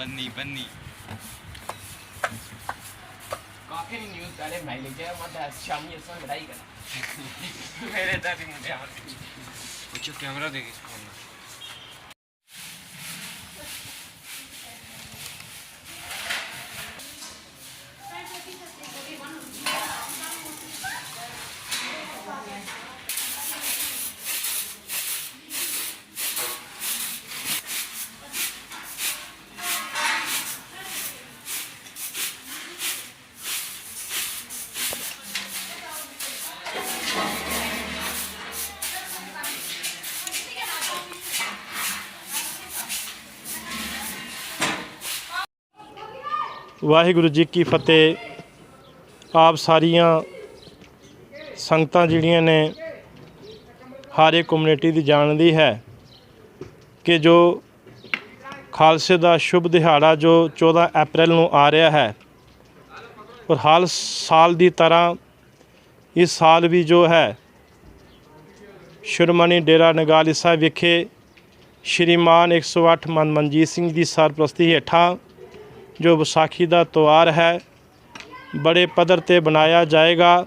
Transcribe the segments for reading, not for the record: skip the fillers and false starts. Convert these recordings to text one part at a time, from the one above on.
बन्नी बन्नी काफी न्यूज़ पहले भाई लेके आया मत शाम ये सब लड़ाई कर मेरे दादी मुझे कुछ कैमरा देगी इसको ना ਵਾਹਿਗੁਰੂ ਜੀ ਕੀ ਫਤਿਹ। ਆਪ ਸਾਰੀਆਂ ਸੰਗਤਾਂ ਜਿਹੜੀਆਂ ਨੇ ਹਰ ਇੱਕ ਕਮਿਊਨਿਟੀ ਦੀ ਜਾਣਦੀ ਹੈ ਕਿ ਜੋ ਖਾਲਸੇ ਦਾ ਸ਼ੁਭ ਦਿਹਾੜਾ ਜੋ 14 ਅਪ੍ਰੈਲ ਨੂੰ ਆ ਰਿਹਾ ਹੈ ਔਰ ਹਰ ਸਾਲ ਦੀ ਤਰ੍ਹਾਂ ਇਸ ਸਾਲ ਵੀ ਜੋ ਹੈ ਸ਼੍ਰੋਮਣੀ ਡੇਰਾ ਨਗਾਲੀ ਸਾਹਿਬ ਵਿਖੇ ਸ਼੍ਰੀਮਾਨ 108 ਮਨਮਨਜੀਤ ਸਿੰਘ ਦੀ ਸਰਪ੍ਰਸਤੀ ਹੇਠਾਂ ਜੋ ਵਿਸਾਖੀ ਦਾ ਤਿਉਹਾਰ ਹੈ ਬੜੇ ਪੱਧਰ 'ਤੇ ਬਣਾਇਆ ਜਾਏਗਾ।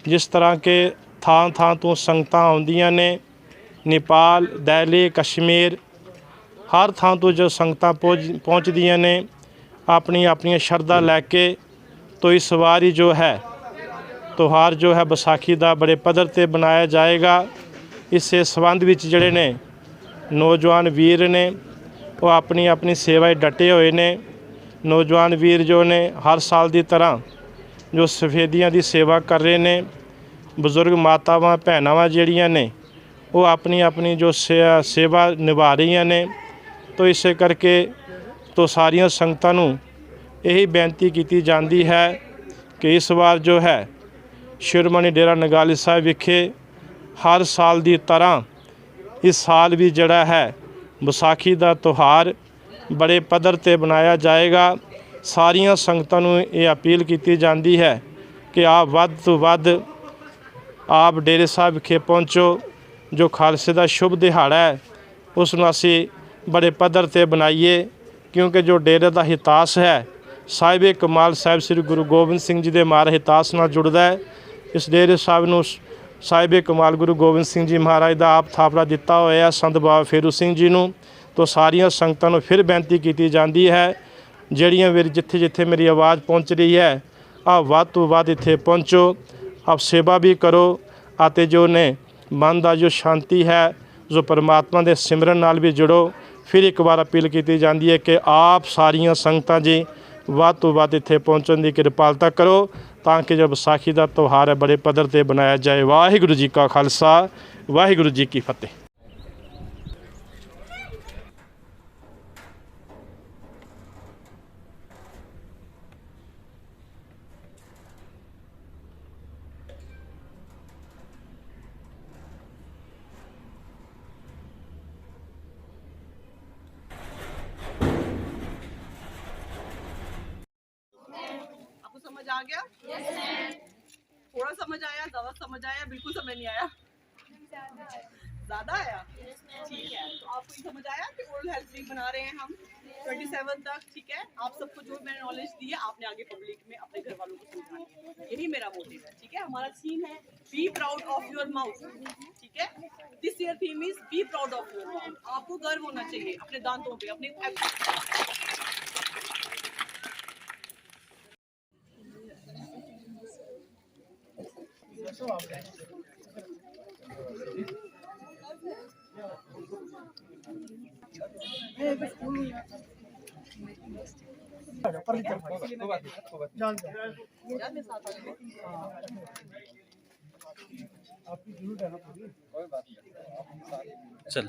ਜਿਸ ਤਰ੍ਹਾਂ ਕਿ ਥਾਂ ਥਾਂ ਤੋਂ ਸੰਗਤਾਂ ਆਉਂਦੀਆਂ ਨੇ, ਨੇਪਾਲ, ਦਿੱਲੀ, ਕਸ਼ਮੀਰ, ਹਰ ਥਾਂ ਤੋਂ ਜੋ ਸੰਗਤਾਂ ਪਹੁੰਚਦੀਆਂ ਨੇ ਆਪਣੀ ਆਪਣੀਆਂ ਸ਼ਰਧਾ ਲੈ ਕੇ। ਤੋ ਇਸ ਵਾਰੀ ਜੋ ਹੈ ਤਿਉਹਾਰ ਜੋ ਹੈ ਵਿਸਾਖੀ ਦਾ ਬੜੇ ਪੱਧਰ 'ਤੇ ਬਣਾਇਆ ਜਾਏਗਾ। ਇਸੇ ਸੰਬੰਧ ਵਿੱਚ ਜਿਹੜੇ ਨੇ ਨੌਜਵਾਨ ਵੀਰ ਨੇ ਉਹ ਆਪਣੀ ਆਪਣੀ ਸੇਵਾ 'ਚ ਡਟੇ ਹੋਏ ਨੇ। ਨੌਜਵਾਨ ਵੀਰ ਜੋ ਨੇ ਹਰ ਸਾਲ ਦੀ ਤਰ੍ਹਾਂ ਜੋ ਸਫੇਦੀਆਂ ਦੀ ਸੇਵਾ ਕਰ ਰਹੇ ਨੇ। ਬਜ਼ੁਰਗ ਮਾਤਾਵਾਂ ਭੈਣਾਵਾਂ ਜਿਹੜੀਆਂ ਨੇ ਉਹ ਆਪਣੀ ਆਪਣੀ ਜੋ ਸੇਵਾ ਨਿਭਾ ਰਹੀਆਂ ਨੇ। ਤੋ ਇਸੇ ਕਰਕੇ ਤੋ ਸਾਰੀਆਂ ਸੰਗਤਾਂ ਨੂੰ ਇਹੀ ਬੇਨਤੀ ਕੀਤੀ ਜਾਂਦੀ ਹੈ ਕਿ ਇਸ ਵਾਰ ਜੋ ਹੈ ਸ਼੍ਰੋਮਣੀ ਡੇਰਾ ਨਗਾਲੀ ਸਾਹਿਬ ਵਿਖੇ ਹਰ ਸਾਲ ਦੀ ਤਰ੍ਹਾਂ ਇਸ ਸਾਲ ਵੀ ਜਿਹੜਾ ਹੈ ਵਿਸਾਖੀ ਦਾ ਤਿਉਹਾਰ ਬੜੇ ਪੱਧਰ 'ਤੇ ਬਣਾਇਆ ਜਾਏਗਾ। ਸਾਰੀਆਂ ਸੰਗਤਾਂ ਨੂੰ ਇਹ ਅਪੀਲ ਕੀਤੀ ਜਾਂਦੀ ਹੈ ਕਿ ਆਪ ਵੱਧ ਤੋਂ ਵੱਧ ਆਪ ਡੇਰੇ ਸਾਹਿਬ ਵਿਖੇ ਪਹੁੰਚੋ। ਜੋ ਖਾਲਸੇ ਦਾ ਸ਼ੁਭ ਦਿਹਾੜਾ ਹੈ ਉਸ ਨੂੰ ਅਸੀਂ ਬੜੇ ਪੱਧਰ 'ਤੇ ਬਣਾਈਏ, ਕਿਉਂਕਿ ਜੋ ਡੇਰੇ ਦਾ ਇਤਿਹਾਸ ਹੈ ਸਾਹਿਬ ਕਮਾਲ ਸਾਹਿਬ ਸ੍ਰੀ ਗੁਰੂ ਗੋਬਿੰਦ ਸਿੰਘ ਜੀ ਦੇ ਮਹਾਰਾਜ ਇਤਿਹਾਸ ਨਾਲ ਜੁੜਦਾ ਹੈ। ਇਸ ਡੇਰੇ ਸਾਹਿਬ ਨੂੰ ਸਾਹਿਬ ਕਮਾਲ ਗੁਰੂ ਗੋਬਿੰਦ ਸਿੰਘ ਜੀ ਮਹਾਰਾਜ ਦਾ ਆਪ ਥਾਪੜਾ ਦਿੱਤਾ ਹੋਇਆ ਸੰਤ ਬਾਬਾ ਫੇਰੂ ਸਿੰਘ ਜੀ ਨੂੰ। ਤੋ ਸਾਰੀਆਂ ਸੰਗਤਾਂ ਨੂੰ ਫਿਰ ਬੇਨਤੀ ਕੀਤੀ ਜਾਂਦੀ ਹੈ ਜਿਹੜੀਆਂ ਵੀਰ ਜਿੱਥੇ ਜਿੱਥੇ ਮੇਰੀ ਆਵਾਜ਼ ਪਹੁੰਚ ਰਹੀ ਹੈ ਆਪ ਵੱਧ ਤੋਂ ਵੱਧ ਇੱਥੇ ਪਹੁੰਚੋ, ਆਪ ਸੇਵਾ ਵੀ ਕਰੋ ਅਤੇ ਜੋ ਨੇ ਮਨ ਦਾ ਜੋ ਸ਼ਾਂਤੀ ਹੈ ਜੋ ਪਰਮਾਤਮਾ ਦੇ ਸਿਮਰਨ ਨਾਲ ਵੀ ਜੁੜੋ। ਫਿਰ ਇੱਕ ਵਾਰ ਅਪੀਲ ਕੀਤੀ ਜਾਂਦੀ ਹੈ ਕਿ ਆਪ ਸਾਰੀਆਂ ਸੰਗਤਾਂ ਜੀ ਵੱਧ ਤੋਂ ਵੱਧ ਇੱਥੇ ਪਹੁੰਚਣ ਦੀ ਕਿਰਪਾਲਤਾ ਕਰੋ ਤਾਂ ਕਿ ਜੋ ਵਿਸਾਖੀ ਦਾ ਤਿਉਹਾਰ ਹੈ ਬੜੇ ਪੱਧਰ 'ਤੇ ਬਣਾਇਆ ਜਾਏ। ਵਾਹਿਗੁਰੂ ਜੀ ਕਾ ਖਾਲਸਾ, ਵਾਹਿਗੁਰੂ ਜੀ ਕੀ ਫਤਿਹ। समझ आ गया? थोड़ा समझ आया, ज्यादा समझ आया, बिल्कुल समझ नहीं आया? ज्यादा आया? ठीक है, तो आपको ये समझ आया कि ओरल हेल्थ वीक बना रहे हैं हम 27 तक, ठीक है? आप सबको जो मैंने नॉलेज दी है आपने आगे पब्लिक में अपने घर वालों को समझानी है। यही मेरा मोटिव है, ठीक है? हमारा थीम है be proud of your mouth, ठीक है? This year theme is be proud of your mouth. आपको गर्व होना चाहिए अपने दांतों पे, अपने चल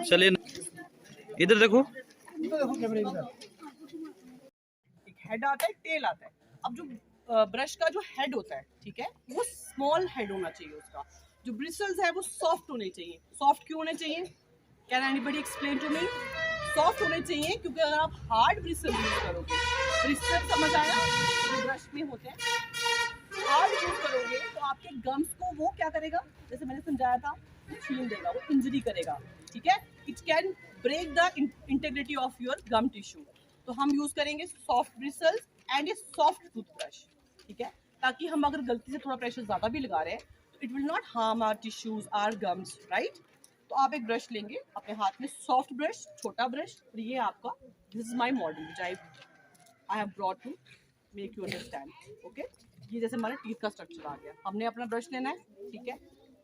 चलिए इधर देखो। हेड आता है, टेल आता है। अब जो ब्रश का जो हेड होता है, ठीक है, वो स्मॉल हेड होना चाहिए उसका। जो ब्रिसल्स है वो सॉफ्ट होने चाहिए। सॉफ्ट क्यों होने चाहिए? Can anybody explain to me? Soft होने चाहिए क्योंकि अगर आप हार्ड ब्रिसल यूज करोगे, ब्रिसल समझ आया जो ब्रश में होते हैं, हार्ड यूज करोगे तो आपके गम्स को वो क्या करेगा, जैसे मैंने समझाया था, छीन देगा, वो इंजरी करेगा, ठीक है। It can break the integrity of your gum tissue. तो हम यूज करेंगे soft bristles and a soft toothbrush, ठीक है, ताकि हम अगर गलती से थोड़ा प्रेशर ज्यादा भी लगा रहे हैं तो it will not harm our tissues, our gums, right. तो आप एक ब्रश लेंगे अपने हाथ में, सॉफ्ट ब्रश, छोटा ब्रश, और ये आपका, this is my model which I have brought to make you understand, okay. ये जैसे हमारे टीथ का स्ट्रक्चर आ गया। हमने अपना ब्रश लेना है, ठीक है।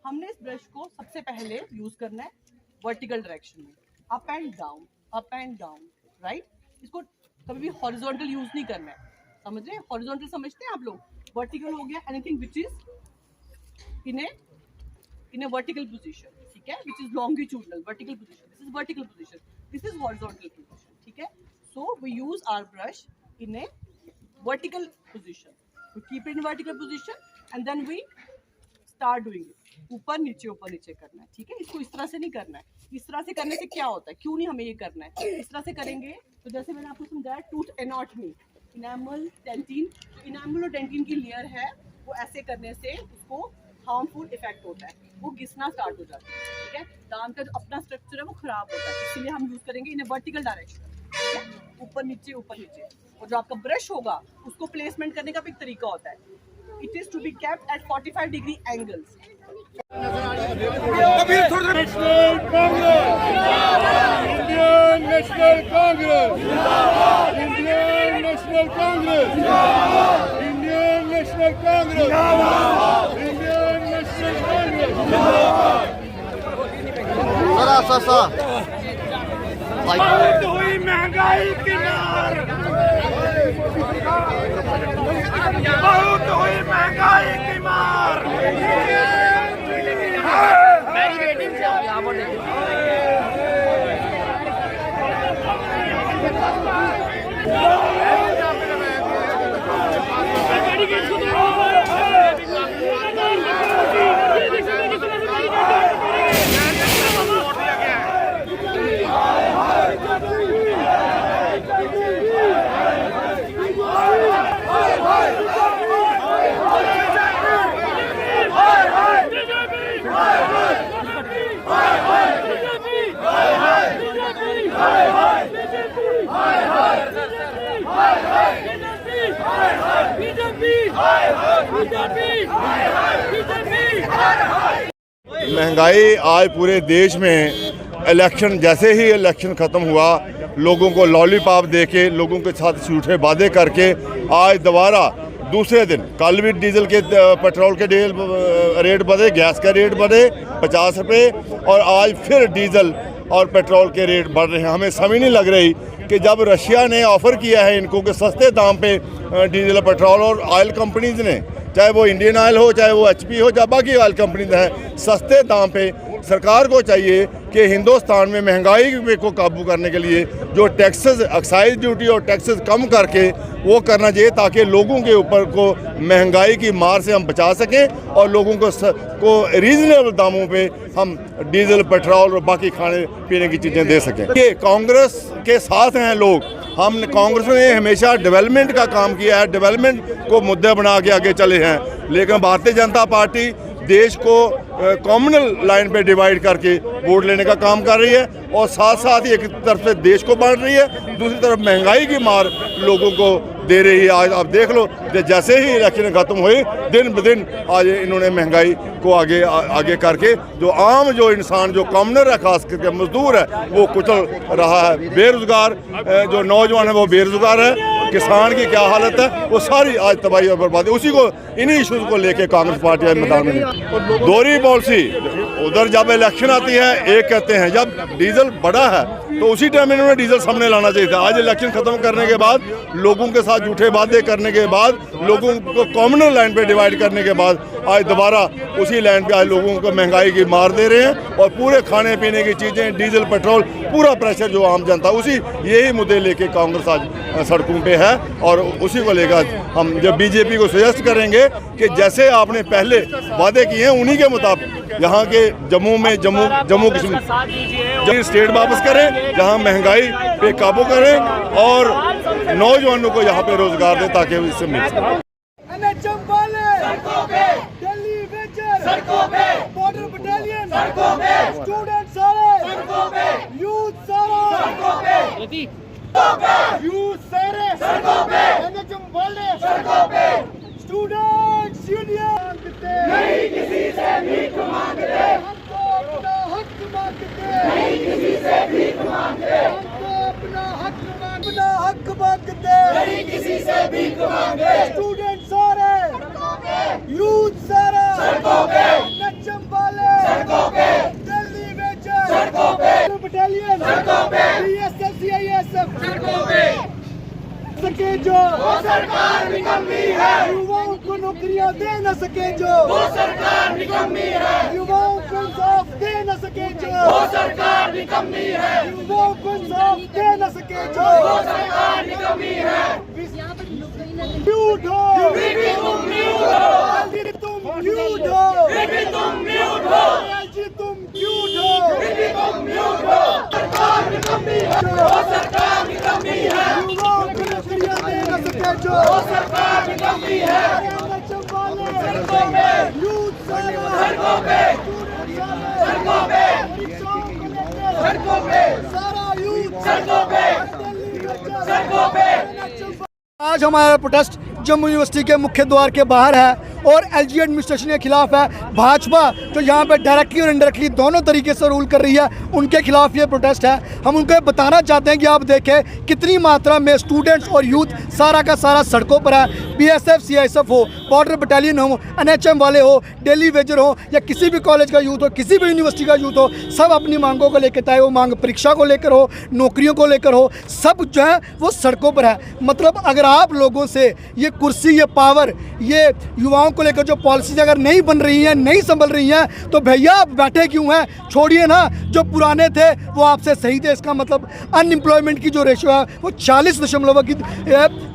हमने इस ब्रश को सबसे पहले यूज करना है वर्टिकल डायरेक्शन में, अप एंड डाउन, राइट। इसको कभी भी हॉरिजॉन्टल यूज नहीं करना है, समझ रहे हैं। हॉरिजॉन्टल समझते हैं आप लोग, वर्टिकल हो गया anything which is in a vertical position, ठीक है, which is longitudinal, vertical position, this is vertical position, this is horizontal position, ठीक है। So we use our brush in a vertical position, we keep it in vertical position and then we start doing it, ऊपर नीचे करना है, ठीक है। इसको इस तरह से नहीं करना है, इस तरह से करने से क्या होता है, क्यों नहीं हमें ये करना है, इस तरह से करेंगे तो जैसे मैंने आपको समझाया tooth anatomy, enamel, dentin, enamel और डेंटिन की लेयर है, वो ऐसे करने से उसको हार्मफुल इफेक्ट होता है, वो घिसना स्टार्ट हो जाता है, ठीक है। दांत का जो अपना स्ट्रक्चर है वो खराब होता है, इसलिए हम यूज करेंगे इन वर्टिकल डायरेक्शन, ठीक है, ऊपर नीचे। और जो आपका ब्रश होगा उसको प्लेसमेंट करने का भी एक तरीका होता है, it is to be kept at 45 degree angles. Indian National Congress, Indian National Congress, Indian National Congress, Indian National Congress. बहुत हुई महंगाई की मार, बहुत हुई महंगाई की मार। महंगाई आज पूरे देश में, इलेक्शन जैसे ही इलेक्शन ख़त्म हुआ, लोगों को लॉलीपॉप दे के, लोगों के साथ झूठे वादे करके आज दोबारा दूसरे दिन, कल भी डीजल के, पेट्रोल के रेट बढ़े, गैस का रेट बढ़े 50 रुपये, और आज फिर डीजल और पेट्रोल के रेट बढ़ रहे हैं। हमें समझ नहीं लग रही कि जब रशिया ने ऑफ़र किया है इनको कि सस्ते दाम पे डीजल पेट्रोल, और ऑयल कंपनीज़ ने, चाहे वो इंडियन ऑयल हो, चाहे वो HP हो, चाहे बाकी ऑयल कंपनीज हैं, सस्ते दाम पे, सरकार को चाहिए कि हिंदुस्तान में महंगाई को काबू करने के लिए जो टैक्सेस, एक्साइज ड्यूटी और टैक्सेस कम करके वो करना चाहिए, ताकि लोगों के ऊपर को महंगाई की मार से हम बचा सकें और लोगों को रीजनेबल दामों पे हम डीजल, पेट्रोल और बाकी खाने पीने की चीज़ें दे सकें। ये कांग्रेस के साथ हैं लोग। हम कांग्रेस ने हमेशा डेवलपमेंट का काम किया है, डेवलपमेंट को मुद्दे बना के आगे चले हैं, लेकिन भारतीय जनता पार्टी देश को कम्युनल लाइन पे डिवाइड करके वोट लेने का काम कर रही है, और साथ साथ ही एक तरफ से देश को बांट रही है, दूसरी तरफ महंगाई की मार लोगों को दे रही है। आज आप देख लो, जैसे ही इलेक्शन खत्म हुए, दिन ब दिन आज इन्होंने महंगाई को आगे करके जो आम जो इंसान, जो कॉमनर है, खास करके मजदूर है, वो कुचल रहा है। बेरोजगार जो नौजवान है वो बेरोजगार है, किसान की क्या हालत है, वो सारी आज तबाही और बर्बादी, उसी को, इन्हीं इशूज़ को लेके कांग्रेस पार्टी मैदान में। दोहरी पॉलिसी, उधर जब इलेक्शन आती है एक कहते हैं, जब डीजल बढ़ा है तो उसी टाइम इन्होंने डीजल सामने लाना चाहिए था। आज इलेक्शन खत्म करने के बाद, लोगों के साथ झूठे वादे करने के बाद, लोगों को कॉमनल लाइन पे डिवाइड करने के बाद, आज दोबारा उसी लाइन पे आज लोगों को महंगाई की मार दे रहे हैं, और पूरे खाने पीने की चीज़ें, डीजल, पेट्रोल, पूरा प्रेशर जो आम जनता, उसी यही मुद्दे लेके कांग्रेस आज सड़कों पे है। और उसी को लेकर हम जब बीजेपी को सजेस्ट करेंगे कि जैसे आपने पहले वादे किए हैं उन्हीं के मुताबिक यहाँ के जम्मू कश्मीर स्टेट वापस करें, जहाँ महंगाई पे काबू करें और नौजवानों को यहाँ पे रोजगार दें ताकि इससे मिल सके। सड़कों पे, स्टूडेंट सारे सड़कों पे, यूथ सारा सड़कों पे, यूथ सारे सड़कों पे, एनएचएम वाले सड़कों पे, स्टूडेंट्स यूनियन नहीं किसी से भीख मांगते, हमको अपना हक मांगते, नहीं किसी से भीख मांगते, हमको अपना हक मांगते, नहीं किसी से भीख मांगते, स्टूडेंट सारे सड़कों पे, यूथ सारा सड़कों पे, एनएचएम वाले सड़कों पे, दिल्ली वेजर सड़कों पे, बटालियन सड़कों पे, बीएसएफ सीआईएसएफ सड़कों पे, सके जो वो सरकार निकम्मी है, युवाओं को नौकरियां दे न सके जो वो सरकार निकम्मी है, युवाओं को इंसाफ दे न सके जो वो सरकार निकम्मी है, युवाओं को इंसाफ दे न सके जो वो सरकार निकम्मी है, म्यूट हो बीबी तुम म्यूट हो, एलजी तुम म्यूट हो बीबी तुम म्यूट हो, एलजी तुम म्यूट हो बीबी तुम म्यूट हो, सरकार निकम्मी है, वो सरकार निकम्मी है, युवाओं को नौकरियां दे न सके जो वो सरकार निकम्मी है, सड़कों पे, यूथ सड़कों पे, सड़कों पे, सड़कों पे, सारा यूथ सड़कों पे, सड़कों पे। आज हमारा प्रोटेस्ट जम्मू यूनिवर्सिटी के मुख्य द्वार के बाहर है और एलजी एडमिनिस्ट्रेशन के खिलाफ है। भाजपा जो यहाँ पे डायरेक्टली और इनडायरेक्टली दोनों तरीके से रूल कर रही है, उनके खिलाफ ये प्रोटेस्ट है। हम उनको बताना चाहते हैं कि आप देखें कितनी मात्रा में स्टूडेंट्स और यूथ सारा का सारा सड़कों पर है। बीएसएफ सीआईएसएफ हो, बॉर्डर बटालियन हो, एनएचएम वाले हो, डेली वेजर हो या किसी भी कॉलेज का यूथ हो, किसी भी यूनिवर्सिटी का यूथ हो, सब अपनी मांगों को लेकर, चाहे वो मांग परीक्षा को लेकर हो, नौकरियों को लेकर हो, सब जो है वो सड़कों पर है। मतलब अगर आप लोगों से ये कुर्सी, ये पावर, ये युवाओं को लेकर जो पॉलिसीज अगर नहीं बन रही हैं, नहीं संभल रही हैं, तो भैया आप बैठे क्यों हैं? छोड़िए ना, जो पुराने थे वो आपसे सही थे। इसका मतलब अनएम्प्लॉयमेंट की जो रेशियो है वो 40 की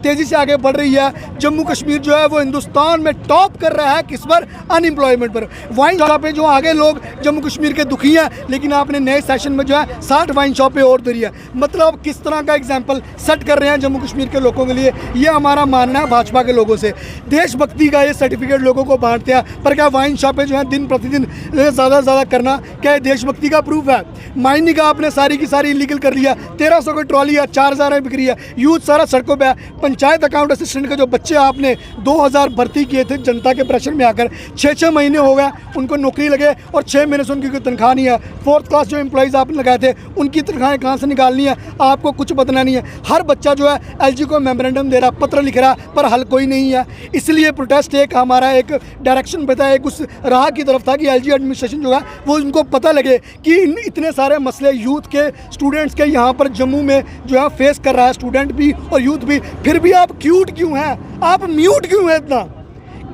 तेज़ी से आगे बढ़ रही है। जम्मू कश्मीर जो है वो हिंदुस्तान में टॉप कर रहा है किस पर? अनएम्प्लॉयमेंट पर। वाइन शॉपें जो आगे लोग जम्मू कश्मीर के दुखी हैं, लेकिन आपने नए सेशन में जो है 60 वाइन शॉपें और दे रही है। मतलब किस तरह का एग्जाम्पल सेट कर रहे हैं जम्मू कश्मीर के लोगों के लिए, ये हमारा मानना है भाजपा के लोगों से। देशभक्ति का ये सर्टिफिकेट लोगों को बांटते हैं, पर क्या वाइन शॉपें जो है दिन प्रतिदिन ज़्यादा से ज़्यादा करना क्या देशभक्ति का प्रूफ है? माइनिंग का आपने सारी की सारी इलीगल कर लिया, 1300 की ट्रॉली है, 4000 में बिक रही है, यूथ सारा सड़कों पर है। पंचायत अकाउंट असिस्टेंट के जो बच्चे आपने 2000 भर्ती किए थे जनता के प्रेशर में आकर, 6-6 महीने हो गए उनको नौकरी लगे और 6 महीने से उनकी कोई तनख्वाह नहीं है। 4th क्लास जो एम्प्लॉइज़ आपने लगाए थे उनकी तनख्वाहें कहाँ से निकालनी है? आपको कुछ पता नहीं है। हर बच्चा जो है एलजी को मेमोरेंडम दे रहा, पत्र लिख रहा, पर हल कोई नहीं है। इसलिए प्रोटेस्ट एक हमारा एक डायरेक्शन बताया, एक उस राह की तरफ था कि एलजी एडमिनिस्ट्रेशन जो है वो उनको पता लगे कि इतने सारे मसले यूथ के, स्टूडेंट्स के यहाँ पर जम्मू में जो है फेस कर रहा है स्टूडेंट भी और यूथ भी, फिर भी आप क्यूट क्यों हैं? आप म्यूट क्यों हैं इतना?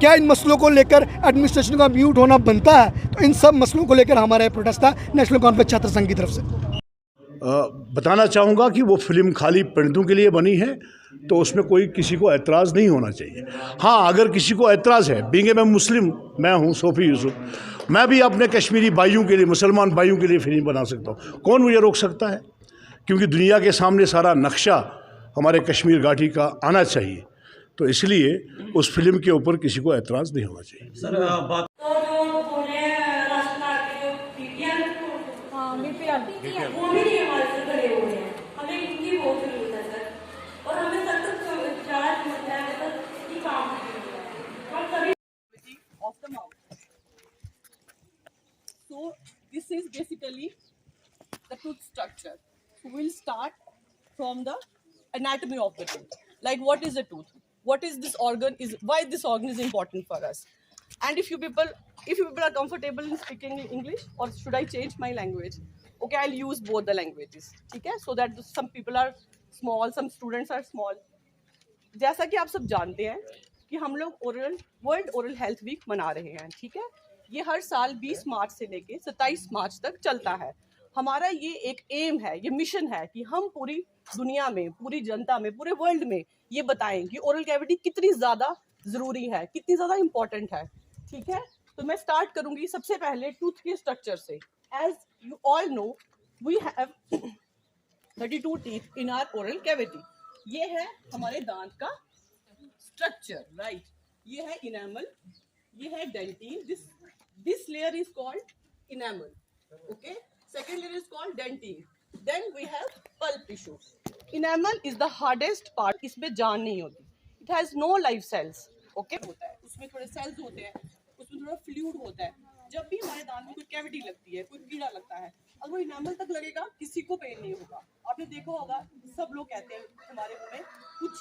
क्या इन मसलों को लेकर एडमिनिस्ट्रेशन का म्यूट होना बनता है? तो इन सब मसलों को लेकर हमारा प्रोटेस्ट था नेशनल कॉन्फ्रेंस छात्र संघ की तरफ से। बताना चाहूँगा कि वो फिल्म खाली पंडितों के लिए बनी है, तो उसमें कोई किसी को ऐतराज़ नहीं होना चाहिए। हाँ, अगर किसी को ऐतराज़ है, बींगे मैं मुस्लिम, मैं हूँ सोफ़ी यूसुफ, मैं भी अपने कश्मीरी भाइयों के लिए, मुसलमान भाइयों के लिए फिल्म बना सकता हूँ। कौन मुझे रोक सकता है? क्योंकि दुनिया के सामने सारा नक्शा हमारे कश्मीर घाटी का आना चाहिए, तो इसलिए उस फिल्म के ऊपर किसी को ऐतराज़ नहीं होना चाहिए। So this is basically the tooth structure. So we'll start from the anatomy of the tooth. Like what is a tooth? What is this organ? Why this organ is important for us? And if you people are comfortable in speaking English, or should I change my language? Okay, I'll use both the languages. ठीक है? So that some people are small, some students are small. जैसा कि आप सब जानते हैं कि हम लोग वर्ल्ड ओरल हेल्थ वीक मना रहे हैं, ठीक है? ये हर साल 20 मार्च से लेके 27 मार्च तक चलता है। हमारा ये एक एम है, ये मिशन है कि हम पूरी दुनिया में, पूरी जनता में, पूरे वर्ल्ड में ये बताएं कि ओरल कैविटी कितनी ज़्यादा ज़रूरी है, कितनी ज़्यादा इम्पॉर्टेंट है, ठीक है? तो मैं स्टार्ट करूँगी सबसे पहले टूथ के स्ट्रक्चर से। As you all know, we have 32 teeth in our oral cavity. ये है हमारे दांत का स्ट्रक्चर, राइट? ये है इनेमल, ये है dentin, this layer is called enamel. Okay. Second layer is called dentin. Then we have pulp tissue. Enamel is the hardest part. इसमें जान नहीं होती. It has no life cells. Okay. होता है. उसमें थोड़े cells होते हैं. उसमें थोड़ा fluid होता है. जब भी हमारे दांत में कोई कैविटी लगती है, कोई कीड़ा लगता है, अगर वो इनामल तक लगेगा, किसी को पेन नहीं होगा. आपने देखा होगा, सब लोग कहते हैं हमारे मुंह में कुछ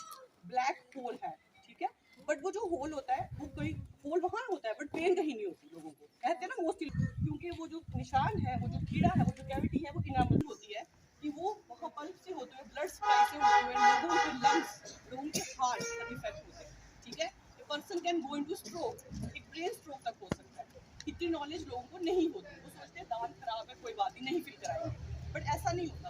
ब्लैक होल है, ठीक है, बट वो जो होल होता है वो कहीं होल वहाँ होता है, बट पेन कहीं नहीं होती लोगों को. कहते हैं ना मोस्टली, क्योंकि वो जो निशान है, वो जो कीड़ा है, वो जो कैविटी है, वो इनामल होती है कि वो वहाँ पल्प से होते हुए, ब्लड सप्लाई से होते हुए लोगों के लंग्स, लोगों के हार्ट तक इफेक्ट होते हैं. ठीक है, person can go into stroke, एक ब्रेन स्ट्रोक तक हो सकता है. इतनी नॉलेज लोगों को नहीं होती. वो सोचते हैं दांत खराब है, कोई बात नहीं फील कराएंगे, बट ऐसा नहीं होता.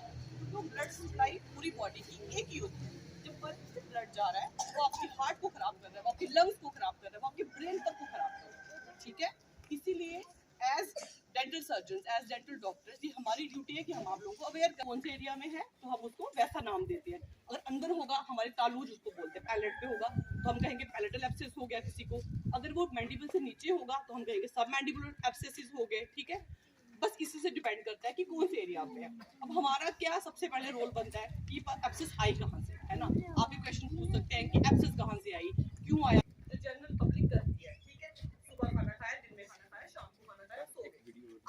तो ब्लड सप्लाई पूरी बॉडी की एक ही होती है. जब पल्प से ब्लड जा रहा है, वो आपकी हार्ट को खराब कर रहा है, वो आपकी लंग्स को खराब कर रहा है, वो आपके ब्रेन तक को खराब कर रहा है. ठीक है, इसीलिए as dental surgeon, as dental doctors, ये हमारी ड्यूटी है कि हम आप लोगों को अवेयर कौन से एरिया में है तो हम उसको वैसा नाम देते हैं. अगर अंदर होगा, हमारे तालूज उसको बोलते हैं, पैलेट पे होगा तो हम कहेंगे पैलेटल एब्सेस हो गया किसी को. अगर वो मैंडिबल से नीचे होगा तो हम कहेंगे सब मैंडिबुलर एब्सेसिस हो गए. ठीक है, बस इसी से डिपेंड करता है कि कौन से एरिया पे है. अब हमारा क्या सबसे पहले रोल बनता है कि एब्सेस आई कहाँ से, है ना. आप ये क्वेश्चन पूछ सकते हैं कि एब्सेस कहाँ से आई, क्यों आया. जनरल पब्लिक करती है. ठीक है, सुबह खाना खाया, दिन में खाना खाया, शाम को खाना खाया, सो गए.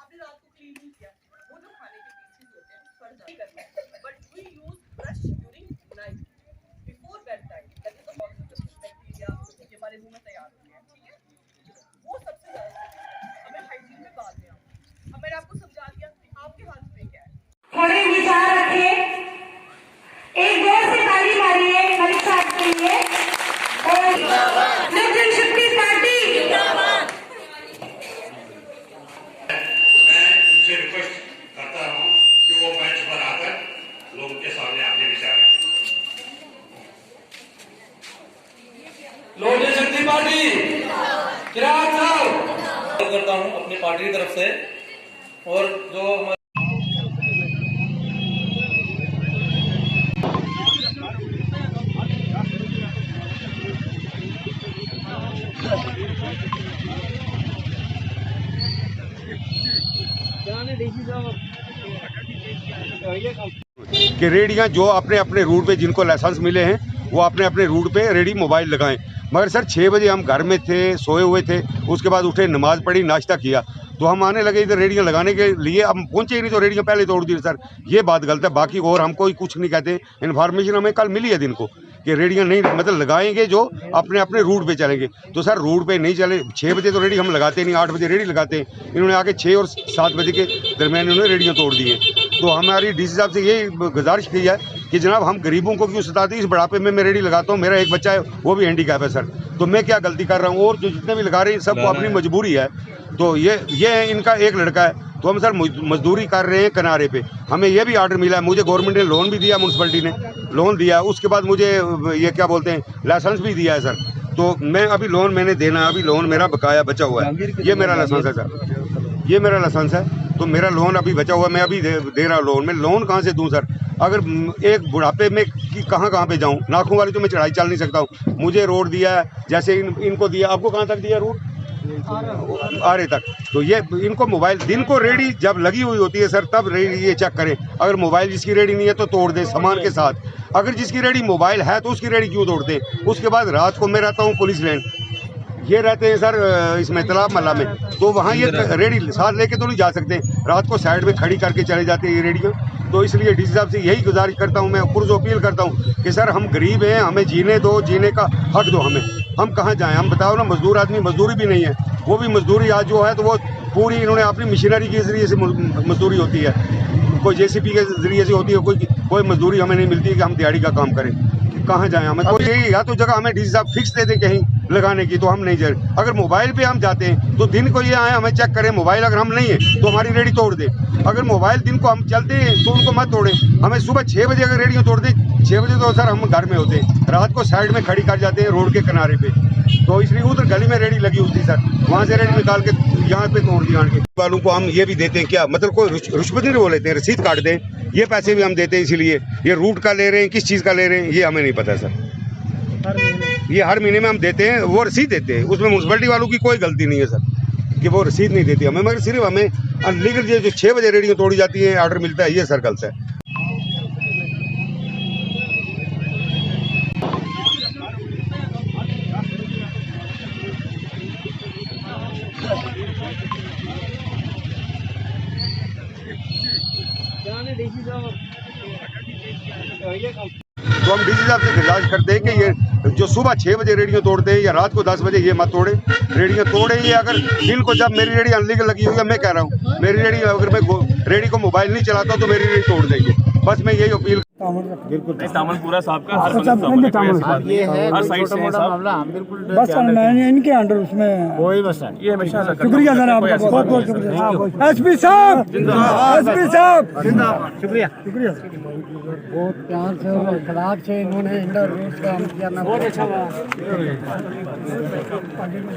आपने रात को क्लीन नहीं किया, वो जो खाने के पीसेस होते हैं फट जाते हैं. But we use brush during night before bed time. That is the bacteria जो हमारे मुंह में तैयार होते हैं. ठीक है, वो सबसे ज्यादा हमें हाइजीन में बाद में आओ. अब मैंने आपको समझा दिया आपके हाथ में क्या है. थोड़े विचार रखें. एक जोर से ताली मारिए मलिक साहब के लिए. लोक जनशक्ति पार्टी जिंदाबाद. मैं उनसे रिक्वेस्ट करता हूं कि वो मंच पर आकर लोगों के सामने अपने विचार रखें. लोक जनशक्ति पार्टी चिराग साहब करता हूं अपनी पार्टी की तरफ से. और जो कि रेडियां जो अपने अपने रूट पे जिनको लाइसेंस मिले हैं वो अपने अपने रूट पे रेडी मोबाइल लगाएं. मगर सर 6 बजे हम घर में थे, सोए हुए थे, उसके बाद उठे, नमाज पढ़ी, नाश्ता किया, तो हम आने लगे इधर रेडियां लगाने के लिए. हम पहुंचे ही नहीं तो रेडियां पहले तोड़ दी. सर ये बात गलत है. बाकी और हम कोई कुछ नहीं कहते. इन्फॉर्मेशन हमें कल मिली है दिन को कि रेडियां नहीं मतलब लगाएंगे जो अपने अपने रूट पे चलेंगे. तो सर रूट पे नहीं चले. 6 बजे तो रेडी हम लगाते नहीं, 8 बजे रेडी लगाते हैं. इन्होंने आके 6 और 7 बजे के दरमियान इन्होंने रेडियां तोड़ दी हैं. तो हमारी डीसी साहब से यही गुजारिश की है कि जनाब हम गरीबों को क्यों सताते. इस बुढ़ापे में मैं रेडी लगाता हूँ, मेरा एक बच्चा है वो भी हैंडीकैप है सर, तो मैं क्या गलती कर रहा हूँ. और जो जितने भी लगा रहे हैं सबको अपनी मजबूरी है. तो ये इनका एक लड़का है, तो हम सर मजदूरी कर रहे हैं किनारे पे. हमें ये भी आर्डर मिला है, मुझे गवर्नमेंट ने लोन भी दिया, म्यूनसिपलिटी ने लोन दिया, उसके बाद मुझे ये क्या बोलते हैं लाइसेंस भी दिया है सर. तो मैं अभी लोन मैंने देना है, अभी लोन मेरा बकाया बचा हुआ है. ये मेरा लाइसेंस है सर, ये मेरा लाइसेंस है. तो मेरा लोन अभी बचा हुआ है, मैं अभी दे रहा हूँ लोन. मैं लोन कहाँ से दूँ सर. अगर एक बुढ़ापे में कहाँ पे जाऊँ. नाखून वाली तो मैं चढ़ाई चल नहीं सकता हूँ. मुझे रोड दिया है, जैसे इनको दिया. आपको कहाँ तक दिया रूट? आरे तक. तो ये इनको मोबाइल दिन को रेडी जब लगी हुई होती है सर तब रेडी ये चेक करें. अगर मोबाइल जिसकी रेडी नहीं है तो तोड़ दे सामान के साथ. अगर जिसकी रेडी मोबाइल है तो उसकी रेडी क्यों तोड़ते हैं. उसके बाद रात को मैं रहता हूँ पुलिस लैंड, ये रहते हैं सर इसमें तालाब मल्ला में, तो वहाँ ये रेडी साथ लेके तो नहीं जा सकते. रात को साइड में खड़ी करके चले जाते हैं ये रेडियो. तो इसलिए डीसी साहब से यही गुजारिश करता हूँ, मैं पुरजो अपील करता हूँ कि सर हम गरीब हैं, हमें जीने दो, जीने का हक दो हमें. हम कहाँ जाएं. हम बताओ ना, मजदूर आदमी, मजदूरी भी नहीं है. वो भी मजदूरी आज जो है तो वो पूरी इन्होंने अपनी मशीनरी के जरिए से मजदूरी होती है, कोई जेसीबी के जरिए से होती है. कोई मजदूरी हमें नहीं मिलती है कि हम दिहाड़ी का काम करें. कहाँ जाएं हमें. तो यही या तो जगह हमें डीसी साहब फिक्स दे दें कहीं लगाने की, तो हम नहीं जाए. अगर मोबाइल पे हम जाते हैं तो दिन को ये आए हमें चेक करें. मोबाइल अगर हम नहीं है तो हमारी रेडी तोड़ दे. अगर मोबाइल दिन को हम चलते हैं तो उनको मत तोड़ें. हमें सुबह 6 बजे अगर रेडियो तोड़ दें, 6 बजे तो सर हम घर में होते हैं, रात को साइड में खड़ी कर जाते हैं रोड के किनारे पे. तो इसलिए उधर गली में रेडी लगी होती सर, वहाँ से रेडी निकाल के यहाँ पे तोड़ दिया. वालों को हम ये भी देते हैं क्या, मतलब कोई रिश्वत नहीं वो लेते हैं, रसीद काट दें, ये पैसे भी हम देते हैं. इसीलिए ये रूट का ले रहे हैं, किस चीज़ का ले रहे हैं ये हमें नहीं पता सर. ये हर महीने में हम देते हैं, वो रसीद देते हैं, उसमें म्यूनसिपलिटी वालों की कोई गलती नहीं है सर. कि वो रसीद नहीं देती हमें, मगर सिर्फ हमें अनलीगल जो 6 बजे रेडियो तोड़ी जाती है ऑर्डर मिलता है, ये सर गलत है। तो हम डीसी साहब से गुजारिश करते हैं कि ये जो सुबह 6 बजे रेडियो तोड़ते हैं या रात को 10 बजे, ये मत तोड़े। रेडियो तोड़े ही अगर दिन को, जब मेरी रेडी अनलीगल लगी हुई है, मैं कह रहा हूँ मेरी रेडी, अगर मैं रेडी को मोबाइल नहीं चलाता तो मेरी रेडी तोड़ देंगे। बस मैं यही अपील। तामल पूरा साहब का हर ये है हर साइड से मामला, बिल्कुल बस इनके अंडर उसमें कोई मसला नहीं। ये हमेशा शुक्रिया सर आपका, बहुत बहुत शुक्रिया। एसपी साहब जिंदाबाद, एसपी साहब जिंदाबाद, शुक्रिया शुक्रिया। बहुत प्यार से और इखलाक से इन्होंने इंडर रूट का करना, बहुत अच्छा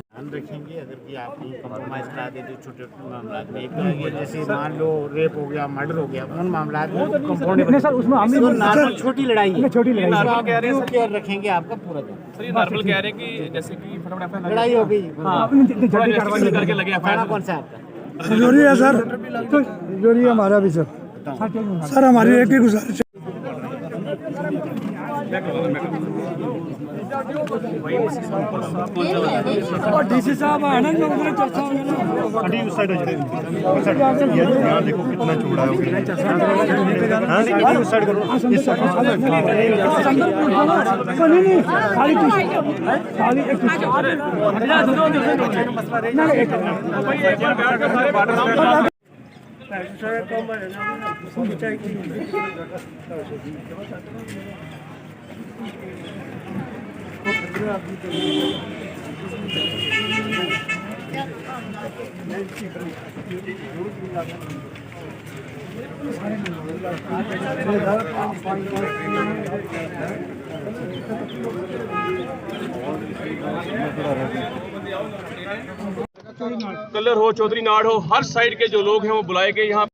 ध्यान रखेंगे। अगर कि आप कॉम्प्रोमाइज़ करा देते छोटे छोटे मामला में, एक जैसे मान लो रेप हो गया, मर्डर हो गया, उन मामला में सर उसमें नॉर्मल छोटी लड़ाई है, छोटी लड़ाई आप कह रहे हैं केयर रखेंगे आपका पूरा दिन। सर ये नॉर्मल कह रहे हैं कि जैसे कि फटाफट लड़ाई हो गई, करके लगे थाना कौन सा आपका? जोरी है सर, तो जोरी हमारा भी सर। सर हमारी एक ही गुजारिश और डीसी साहब आनंद में चर्चा हो गई उस साइड यहाँ देखो कितना चौड़ा है, उस साइड करो, इस साइड कलर हो, चौधरी नाड़ हो, हर साइड के जो लोग हैं वो बुलाए गए यहाँ।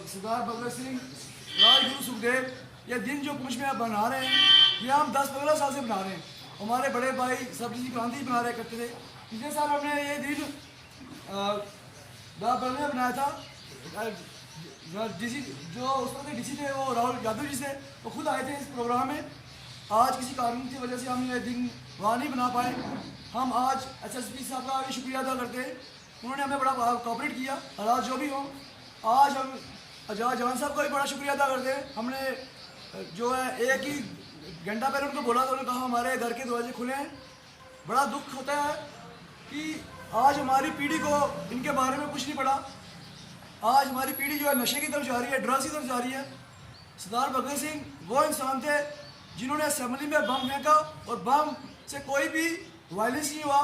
सरदार भगत सिंह, राजगुरु सुखदेव, ये दिन जो पुंछ में आप बना रहे हैं, ये हम 10-15 साल से बना रहे हैं। हमारे बड़े भाई सब्जी क्रांति बना रहे करते थे। पिछले साल हमने ये दिन में बनाया था। डीसी जो उस वक्त डीसी थे वो राहुल यादव जी से, वो खुद आए थे इस प्रोग्राम में। आज किसी कारण की वजह से हम ये दिन वहाँ नहीं बना पाए। हम आज SSP साहब का भी शुक्रिया अदा करते हैं, उन्होंने हमें बड़ा कोऑपरेट किया। हालात जो भी हों, आज हम अजाज जवान साहब का भी बड़ा शुक्रिया अदा करते हैं। हमने जो है एक ही घंटा पहले उनको बोला तो उन्होंने कहा हमारे घर के दरवाजे खुले हैं। बड़ा दुख होता है कि आज हमारी पीढ़ी को इनके बारे में कुछ नहीं पड़ा। आज हमारी पीढ़ी जो है नशे की तरफ जा रही है, ड्रग्स की तरफ जा रही है। सरदार भगत सिंह वो इंसान थे जिन्होंने असेंबली में बम फेंका और बम से कोई भी वायलेंस नहीं हुआ,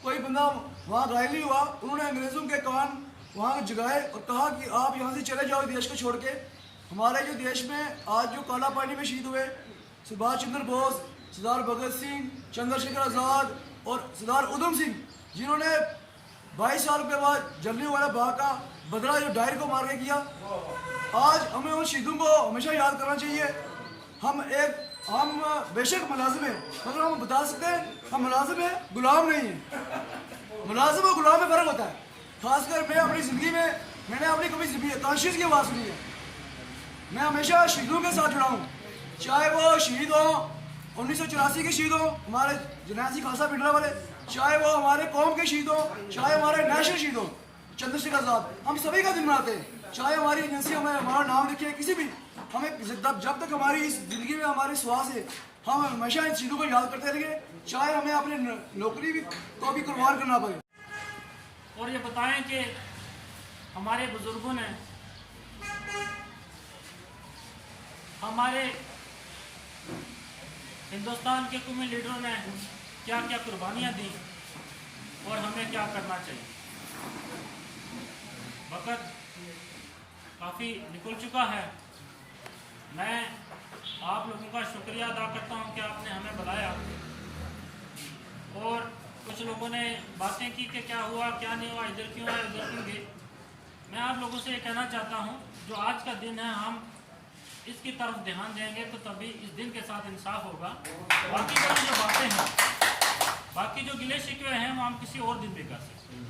कोई बंदा वहाँ घायल नहीं हुआ। उन्होंने अंग्रेज़ों के कान वहाँ जगाए और कहा कि आप यहाँ से चले जाओ देश को छोड़ के। हमारे जो देश में आज जो काला पानी में शहीद हुए सुभाष चंद्र बोस, सरदार भगत सिंह, चंद्रशेखर आज़ाद और सरदार उधम सिंह, जिन्होंने 22 साल के बाद जलियांवाला बाग का बदला जो डायर को मार के किया, आज हमें उन शहीदों को हमेशा याद करना चाहिए। हम बेशक मुलाजिम हैं, मगर हम बता सकते हैं हम मुलाजिम हैं, गुलाम नहीं हैं। मुलाजिम और गुलाम में फ़र्क होता है। खासकर मैं अपनी ज़िंदगी में मैंने अपनी कभी कॉन्शियस की आवाज़ सुनी है। मैं हमेशा शहीदों के साथ जुड़ा हूँ, चाहे वो शहीद हो 1984 के शहीद हो हमारे जनाजी खासा पिंडरा वाले, चाहे वो हमारे कौम के शहीद हो, चाहे हमारे नेशनल शहीद हो चंद्रशेखर आज़ाद। हम सभी का दिन मनाते हैं, चाहे हमारी एजेंसी हमें हमारा नाम लिखे किसी भी, हमें जब तक हमारी इस ज़िंदगी में हमारे श्वास है हम हमेशा इन चीज़ों को याद करते रहेंगे, चाहे हमें अपनी नौकरी को भी कुर्बान करना पड़े। और ये बताएं कि हमारे बुजुर्गों ने, हमारे हिंदुस्तान के कौमी लीडरों ने क्या क्या कुर्बानियाँ दी और हमें क्या करना चाहिए। वक्त काफ़ी निकल चुका है। मैं आप लोगों का शुक्रिया अदा करता हूं कि आपने हमें बुलाया, और कुछ लोगों ने बातें की कि क्या हुआ क्या नहीं हुआ, इधर क्यों आए उधर क्यों गए। मैं आप लोगों से ये कहना चाहता हूं, जो आज का दिन है हम इसकी तरफ ध्यान देंगे तो तभी इस दिन के साथ इंसाफ होगा। बाकी जो बातें हैं, बाकी जो गिले शिकवे हैं वो हम किसी और दिन भी कर सकते हैं।